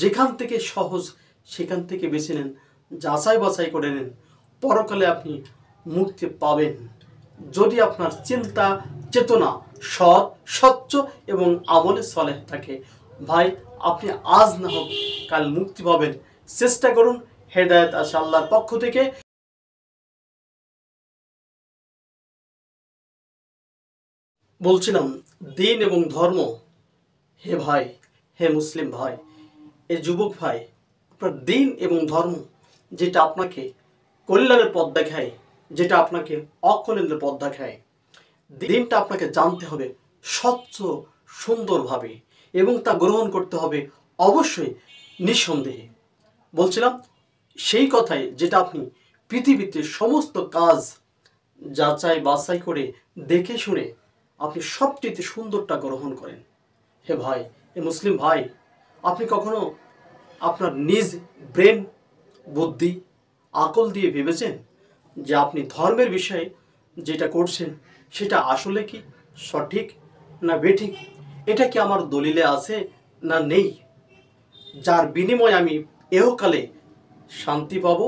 যেখান থেকে সহজ সেখান থেকে বেছে নেন, যাচাই বাছাই করে নেন, পরকালে আপনি মুক্তি পাবেন যদি আপনার চিন্তা চেতনা সৎ স্বচ্ছ এবং আমলে সলেহ থাকে। ভাই, আপনি আজ না হোক কাল মুক্তি পাবেন, চেষ্টা করুন। হেদায়েত আসে আল্লাহর পক্ষ থেকে। বলছিলাম দিন এবং ধর্ম। হে ভাই, হে মুসলিম ভাই, এ যুবক ভাই, আপনার দিন এবং ধর্ম যেটা আপনাকে কল্যাণের পথ দেখায়, যেটা আপনাকে অকল্যাণের পথ দেখায়, দিনটা আপনাকে জানতে হবে স্বচ্ছ সুন্দরভাবে এবং তা গ্রহণ করতে হবে অবশ্যই নিঃসন্দেহে। বলছিলাম সেই কথাই যেটা আপনি পৃথিবীতে সমস্ত কাজ যাচাই বাছাই করে দেখে শুনে আপনি সবচেয়ে সুন্দরটা গ্রহণ করেন। হে ভাই, হে মুসলিম ভাই, আপনি কখনো আপনার নিজ ব্রেন বুদ্ধি আকল দিয়ে ভেবেছেন যে আপনি ধর্মের বিষয়ে যেটা করছেন সেটা আসলে কি সঠিক না বেঠিক? এটা কি আমার দলিলে আছে না নেই? যার বিনিময়ে আমি এহকালে শান্তি পাব,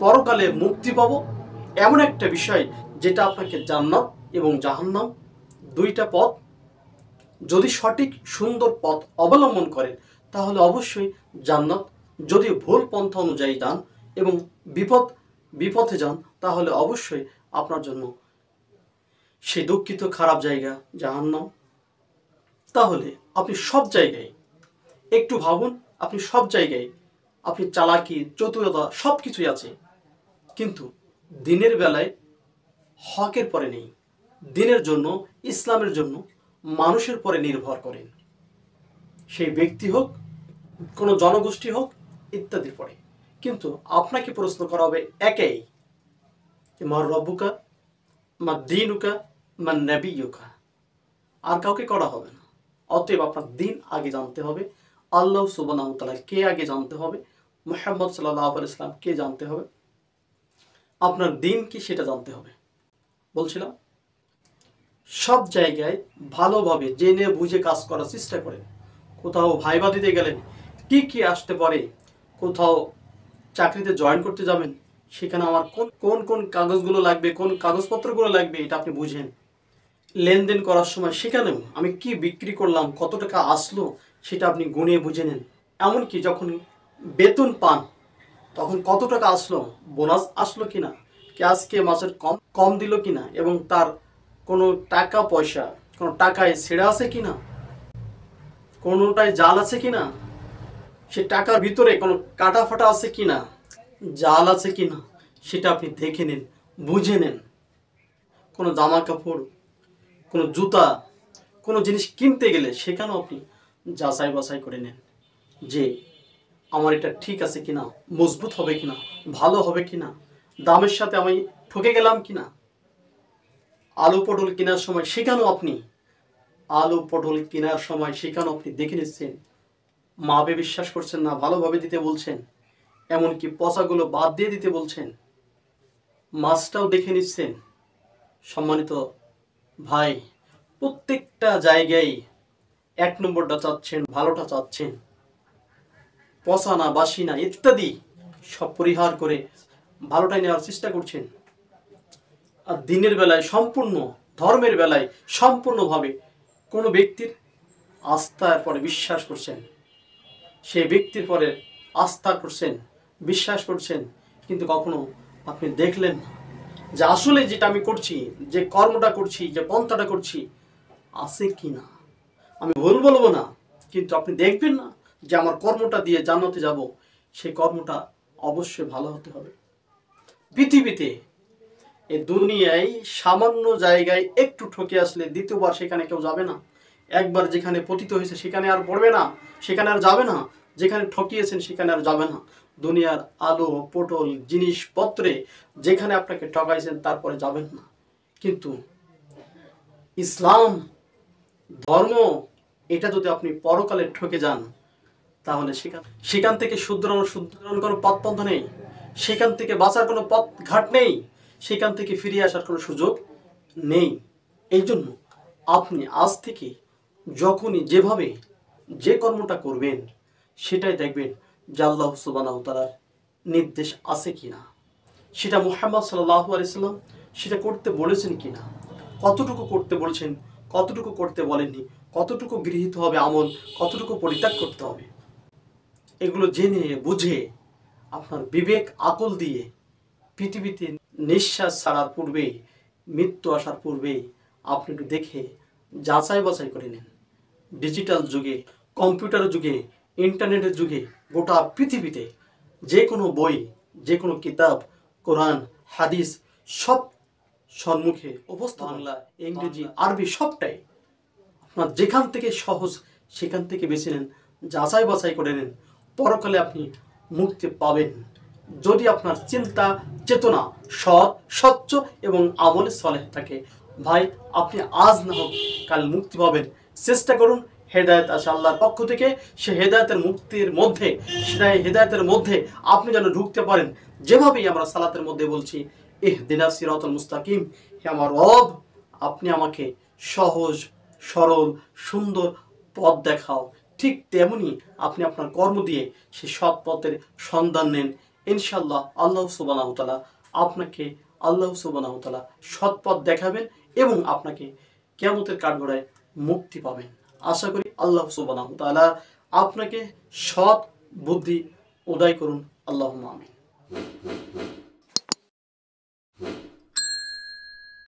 পরকালে মুক্তি পাব, এমন একটা বিষয় যেটা আপনাকে জান্নাত এবং জাহান্নাম দুইটা পথ, যদি সঠিক সুন্দর পথ অবলম্বন করেন তাহলে অবশ্যই জান্নাত, যদি ভুল পন্থা অনুযায়ী যান এবং বিপথে যান তাহলে অবশ্যই আপনার জন্য সেই দুঃখিত খারাপ জায়গা জাহান্নাম। তাহলে আপনি সব জায়গায় একটু ভাবুন, আপনি সব জায়গায় আপনি চালাকি চতুরতা সব কিছুই আছে, কিন্তু দিনের বেলায় হকের পরে নেই। দিনের জন্য, ইসলামের জন্য মানুষের পরে নির্ভর করেন, সেই ব্যক্তি হোক, কোনো জনগোষ্ঠী হোক ইত্যাদির পরে। কিন্তু আপনাকে প্রশ্ন করা হবে একেই, মার রব্বুকা মা দীনুকা মা নবিয়ুকা, আর কাউকে করা হবে না। অতএব আপনার দিন আগে জানতে হবে, আল্লাহ সুবহানাহু ওয়া তাআলা কে আগে জানতে হবে, মুহাম্মদ সাল্লাল্লাহু আলাইহি ওয়াসাল্লাম কে জানতে হবে, আপনার দিন কি সেটা জানতে হবে। বলছিলাম সব জায়গায় ভালোভাবে জেনে বুঝে কাজ করার চেষ্টা করেন। কোথাও ভাইবা দিতে গেলেন কি কি আসতে পারে, কোথাও চাকরিতে জয়েন করতে যাবেন সেখানে আমার কোন কোন কাগজগুলো লাগবে, কোন কাগজপত্রগুলো লাগবে এটা আপনি বুঝেন। লেনদেন করার সময় সেখানেও আমি কি বিক্রি করলাম, কত টাকা আসলো সেটা আপনি গুনিয়ে বুঝে নেন। এমনকি যখন বেতন পান তখন কত টাকা আসলো, বোনাস আসলো কিনা, কি আজকে মাসের কম দিল কিনা, এবং তার কোনো টাকা পয়সা কোনো টাকায় ছেঁড়া আছে কিনা, কোনোটায় জাল আছে কিনা, সে টাকার ভিতরে কোনো কাটা ফাটা আছে কিনা, জাল আছে কিনা, সেটা আপনি দেখে নেন, বুঝে নেন। কোনো জামা কাপড়, কোনো জুতা, কোনো জিনিস কিনতে গেলে সেখানেও আপনি যাচাই বাছাই করে নেন যে আমার এটা ঠিক আছে কিনা, মজবুত হবে কিনা, ভালো হবে কিনা, দামের সাথে আমি ঠকে গেলাম কিনা। আলু পটল কেনার সময় সেখানেও আপনি দেখে নিচ্ছেন, মাপে বিশ্বাস করছেন না, ভালোভাবে দিতে বলছেন, এমনকি পচাগুলো বাদ দিয়ে দিতে বলছেন, মাছটাও দেখে নিচ্ছেন। সম্মানিত ভাই, প্রত্যেকটা জায়গায় এক নম্বরটা চাচ্ছেন, ভালোটা চাচ্ছেন, পচা না বাসি না ইত্যাদি সব পরিহার করে ভালোটাই নেওয়ার চেষ্টা করছেন। আর দিনের বেলায় সম্পূর্ণ, ধর্মের বেলায় সম্পূর্ণভাবে কোনো ব্যক্তির আস্থার পরে বিশ্বাস করছেন, সেই ব্যক্তির পরে আস্থা করছেন, বিশ্বাস করছেন, কিন্তু কখনো আপনি দেখলেন না যে আসলে যেটা আমি করছি, যে কর্মটা করছি, যে পন্থাটা করছি আছে কি না। আমি ভুল বলবো না, কিন্তু আপনি দেখবেন না যে আমার কর্মটা দিয়ে জান্নাতে যাব, সেই কর্মটা অবশ্যই ভালো হতে হবে। পৃথিবীতে এই দুনিয়ায় সামান্য জায়গায় একটু ঠকে আসলে দ্বিতীয়বার সেখানে কেউ যাবে না। একবার যেখানে পতিত হয়েছে সেখানে আর পড়বে না, সেখানে আর যাবে না, যেখানে ঠকিয়েছেন সেখানে আর যাবে না। দুনিয়ার আলো পটল জিনিসপত্রে যেখানে আপনাকে ঠকাইছেন তারপরে যাবেন না। কিন্তু ইসলাম ধর্ম, এটা যদি আপনি পরকালে ঠকে যান তাহলে সেখান থেকে শুধরানোর কোনো পথ পন্থা নেই, সেখান থেকে বাঁচার কোনো পথ ঘাট নেই, সেখান থেকে ফিরে আসার কোনো সুযোগ নেই। এই জন্য আপনি আজ থেকে যখনই যেভাবে যে কর্মটা করবেন সেটাই দেখবেন যে আল্লাহ সুবহানাহু তাআলার নির্দেশ আছে কিনা, সেটা মুহাম্মদ সাল্লাল্লাহু আলাইহি সাল্লাম সেটা করতে বলেছেন কিনা, কতটুকু করতে বলেছেন, কতটুকু করতে বলেননি, কতটুকু গৃহীত হবে আমল, কতটুকু পরিত্যাগ করতে হবে, এগুলো জেনে বুঝে আপনার বিবেক আকল দিয়ে পৃথিবীতে নিঃশ্বাস ছাড়ার পূর্বেই, মৃত্যু আসার পূর্বেই আপনি একটু দেখে যাচাই বাছাই করে নিন। ডিজিটাল যুগে, কম্পিউটারের যুগে, ইন্টারনেটের যুগে গোটা পৃথিবীতে যে কোনো বই, যে কোনো কিতাব, কোরআন, হাদিস সব সম্মুখে উপস্থিত, বাংলা, ইংরেজি, আরবি সবটাই আপনার যেখান থেকে সহজ সেখান থেকে বেছে নেন, যাচাই বাছাই করে নেন, পরকালে আপনি মুক্তি পাবেন যদি আপনার চিন্তা চেতনা সৎ, স্বচ্ছ এবং আমলে সলেহ থাকে। ভাই, আপনি আজ না হোক কাল মুক্তি পাবেন। চেষ্টা করুন, হেদায়েত আসে আল্লাহর পক্ষ থেকে। সে হেদায়েতের মুক্তির মধ্যে, সেটা হেদায়েতের মধ্যে আপনি যেন ঢুকতে পারেন। যেভাবেই আমরা সালাতের মধ্যে বলছি, ইহদিনাস সিরাতাল মুস্তাকিম, হে আমার রব, আপনি আমাকে সহজ সরল সুন্দর পথ দেখাও। ঠিক তেমনি আপনি আপনার কর্ম দিয়ে সেই সৎ পথের সন্ধান নেন। ইনশাআল্লাহ আল্লাহ সুবহানাহু তাআলা আপনাকে, আল্লাহ সুবহানাহু তাআলা সৎ পথ দেখাবেন এবং আপনাকে কিয়ামতের কাঠগড়ায় মুক্তি পাবেন। আশা করি আল্লাহ সুবহানাহু তাআলা আপনাকে সৎ বুদ্ধি উদয় করুন। আল্লাহুম্মা আমিন।